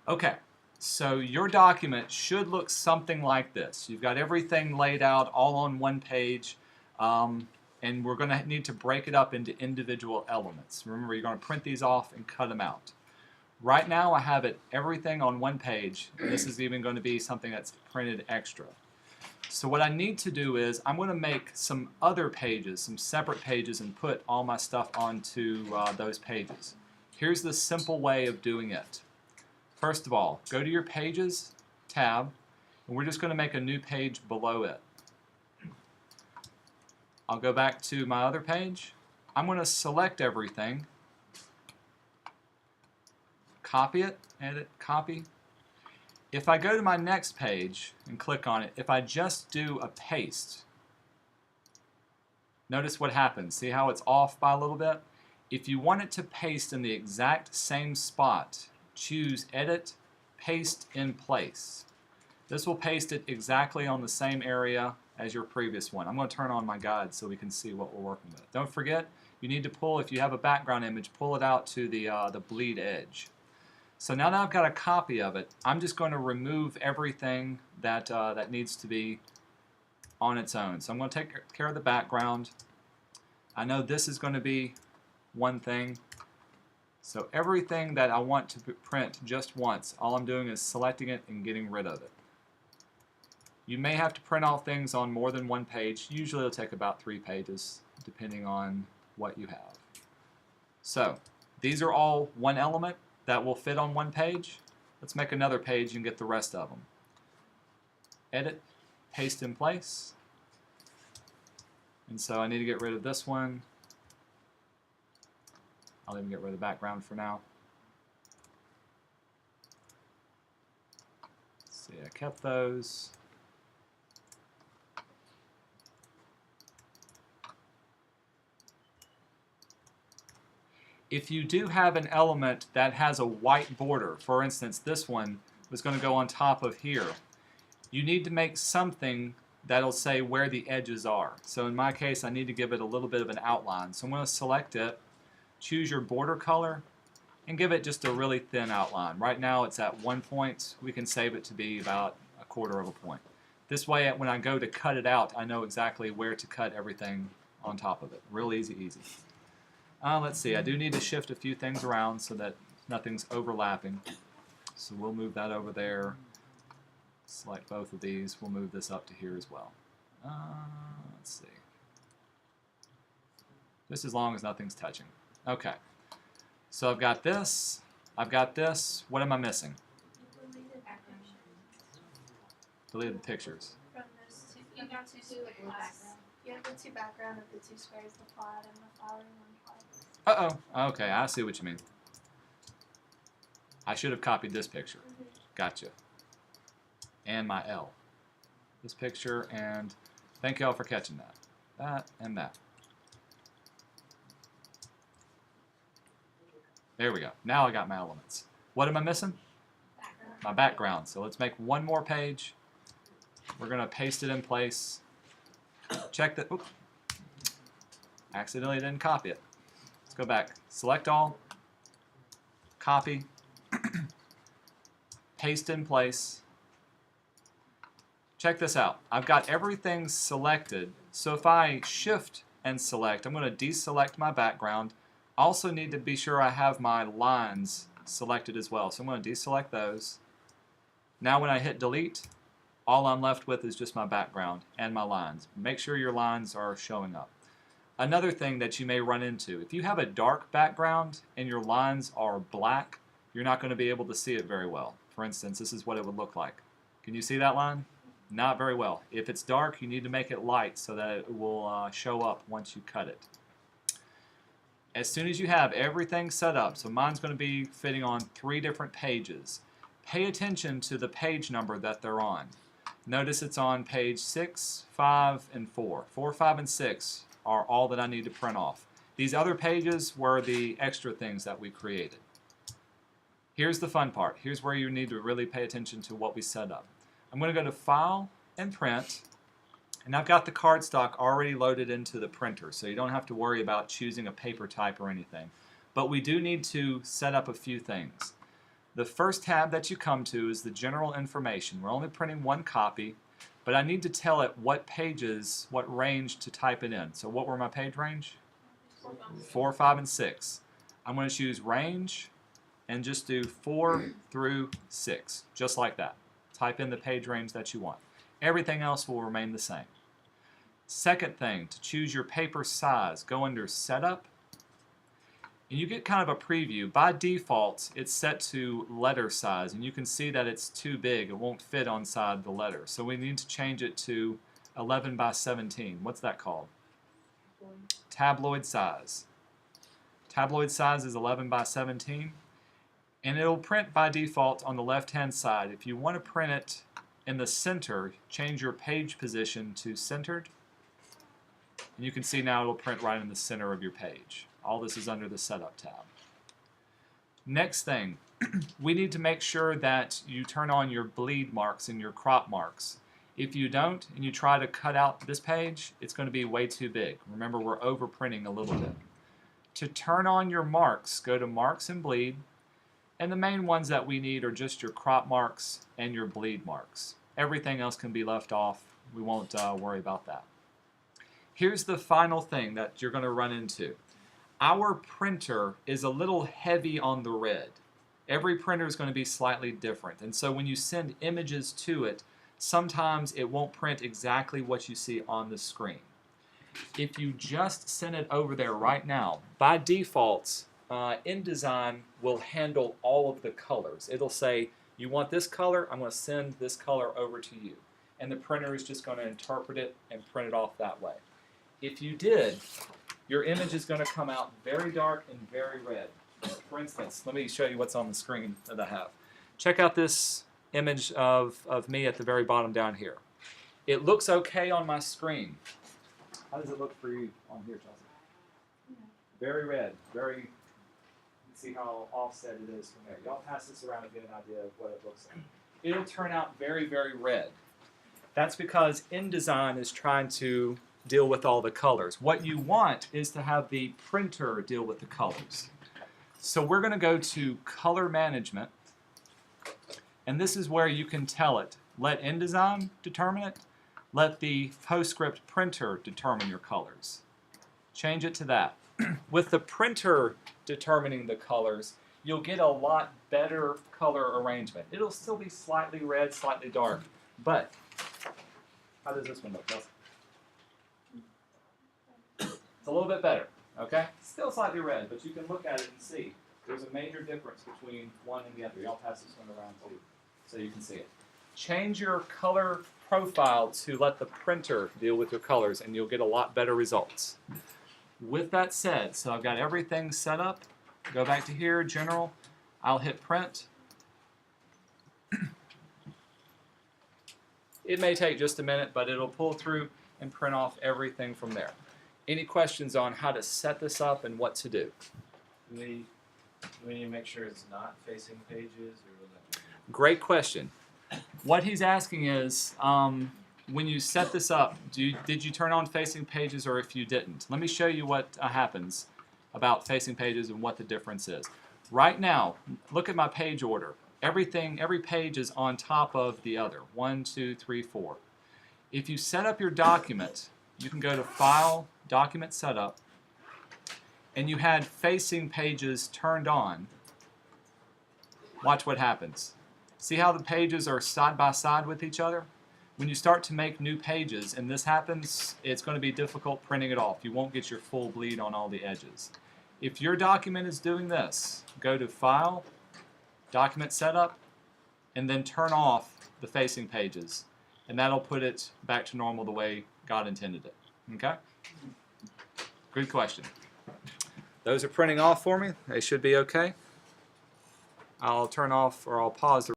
Okay, so your document should look something like this. You've got everything laid out all on one page, and we're going to need to break it up into individual elements. Remember, you're going to print these off and cut them out. Right now I have everything on one page, and this is even going to be something that's printed extra. So what I need to do is I'm going to make some other pages, some separate pages, and put all my stuff onto those pages. Here's the simple way of doing it. First of all, go to your Pages tab, and we're just going to make a new page below it. I'll go back to my other page. I'm going to select everything, copy it, edit, copy. If I go to my next page and click on it, if I just do a paste, notice what happens. See how it's off by a little bit? If you want it to paste in the exact same spot, choose Edit, Paste in Place. This will paste it exactly on the same area as your previous one. I'm going to turn on my guide so we can see what we're working with. Don't forget, you need to pull, if you have a background image, pull it out to the bleed edge. So now that I've got a copy of it, I'm just going to remove everything that, that needs to be on its own. So I'm going to take care of the background. I know this is going to be one thing. So everything that I want to print just once, all I'm doing is selecting it and getting rid of it. You may have to print off things on more than one page. Usually it'll take about 3 pages, depending on what you have. So these are all one element that will fit on one page. Let's make another page and get the rest of them. Edit, paste in place. And so I need to get rid of this one. I'll even get rid of the background for now. Let's see, I kept those. If you do have an element that has a white border, for instance, this one was going to go on top of here, you need to make something that'll say where the edges are. So in my case, I need to give it a little bit of an outline. So I'm going to select it, choose your border color, and give it just a really thin outline. Right now it's at 1 point. We can save it to be about 1/4 of a point. This way, when I go to cut it out, I know exactly where to cut everything on top of it. Real easy, easy. Let's see, I do need to shift a few things around so that nothing's overlapping. So we'll move that over there. Select both of these. We'll move this up to here as well. Let's see. Just as long as nothing's touching. Okay. So I've got this. I've got this. What am I missing? Deleted the pictures. From those two, you got two squares. You have the two background of the two squares, the plaid and the flowering one. Uh-oh. Okay, I see what you mean. I should have copied this picture. Gotcha. And my L. This picture, and thank y'all for catching that. That and that. There we go. Now I got my elements. What am I missing? My background. So let's make one more page. We're going to paste it in place. Check that. Oops. Accidentally didn't copy it. Let's go back. Select all. Copy. Paste in place. Check this out. I've got everything selected. So if I shift and select, I'm going to deselect my background. I also need to be sure I have my lines selected as well. So I'm going to deselect those. Now when I hit delete, all I'm left with is just my background and my lines. Make sure your lines are showing up. Another thing that you may run into, if you have a dark background and your lines are black, you're not going to be able to see it very well. For instance, this is what it would look like. Can you see that line? Not very well. If it's dark, you need to make it light so that it will show up once you cut it. As soon as you have everything set up, so mine's going to be fitting on 3 different pages, pay attention to the page number that they're on. Notice it's on page 6, 5, and 4. 4, 5, and 6 are all that I need to print off. These other pages were the extra things that we created. Here's the fun part. Here's where you need to really pay attention to what we set up. I'm going to go to File and Print, and I've got the cardstock already loaded into the printer, so you don't have to worry about choosing a paper type or anything. But we do need to set up a few things. The first tab that you come to is the general information. We're only printing one copy, but I need to tell it what pages, what range to type it in. So what were my page range? 4, 5, and 6. I'm going to choose range and just do 4 through 6, just like that. Type in the page range that you want. Everything else will remain the same. Second thing, to choose your paper size, go under Setup, and you get kind of a preview. By default, it's set to letter size, and you can see that it's too big. It won't fit inside the letter. So we need to change it to 11 by 17. What's that called? Tabloid size. Tabloid size is 11 by 17, and it'll print by default on the left-hand side. If you want to print it in the center, change your page position to centered, and you can see now it'll print right in the center of your page. All this is under the Setup tab. Next thing, we need to make sure that you turn on your bleed marks and your crop marks. If you don't, and you try to cut out this page, it's going to be way too big. Remember, we're overprinting a little bit. To turn on your marks, go to Marks and Bleed, and the main ones that we need are just your crop marks and your bleed marks. Everything else can be left off. We won't worry about that. Here's the final thing that you're going to run into. Our printer is a little heavy on the red. Every printer is going to be slightly different, and so when you send images to it, sometimes it won't print exactly what you see on the screen. If you just send it over there right now, by default, InDesign will handle all of the colors. It'll say, you want this color, I'm going to send this color over to you. And the printer is just going to interpret it and print it off that way. If you did, your image is going to come out very dark and very red. For instance, let me show you what's on the screen that I have. Check out this image of me at the very bottom down here. It looks okay on my screen. How does it look for you on here, Chelsea? Very red, very, you can see how offset it is from there. Y'all pass this around and get an idea of what it looks like. It'll turn out very, very red. That's because InDesign is trying to deal with all the colors. What you want is to have the printer deal with the colors. So we're going to go to Color Management, and this is where you can tell it, let InDesign determine it, let the PostScript printer determine your colors. Change it to that. With the printer determining the colors, you'll get a lot better color arrangement. It'll still be slightly red, slightly dark, but how does this one look? It's a little bit better, okay? Still slightly red, but you can look at it and see there's a major difference between one and the other. I'll pass this one around too so you can see it. Change your color profile to let the printer deal with your colors, and you'll get a lot better results. With that said, so I've got everything set up. Go back to here, General. I'll hit Print. It may take just a minute, but it'll pull through and print off everything from there. Any questions on how to set this up and what to do? Do we need to make sure it's not facing pages? Or Great question. What he's asking is, when you set this up, did you turn on facing pages, or if you didn't? Let me show you what happens about facing pages and what the difference is. Right now, look at my page order. Every page is on top of the other. 1, 2, 3, 4. If you set up your document, you can go to File, Document Setup, and you had facing pages turned on. Watch what happens. See how the pages are side by side with each other? When you start to make new pages and this happens, it's going to be difficult printing it off. You won't get your full bleed on all the edges. If your document is doing this, go to File, Document Setup, and then turn off the facing pages. And that'll put it back to normal the way God intended it. Okay? Good question. Those are printing off for me. They should be okay. I'll turn off, or I'll pause the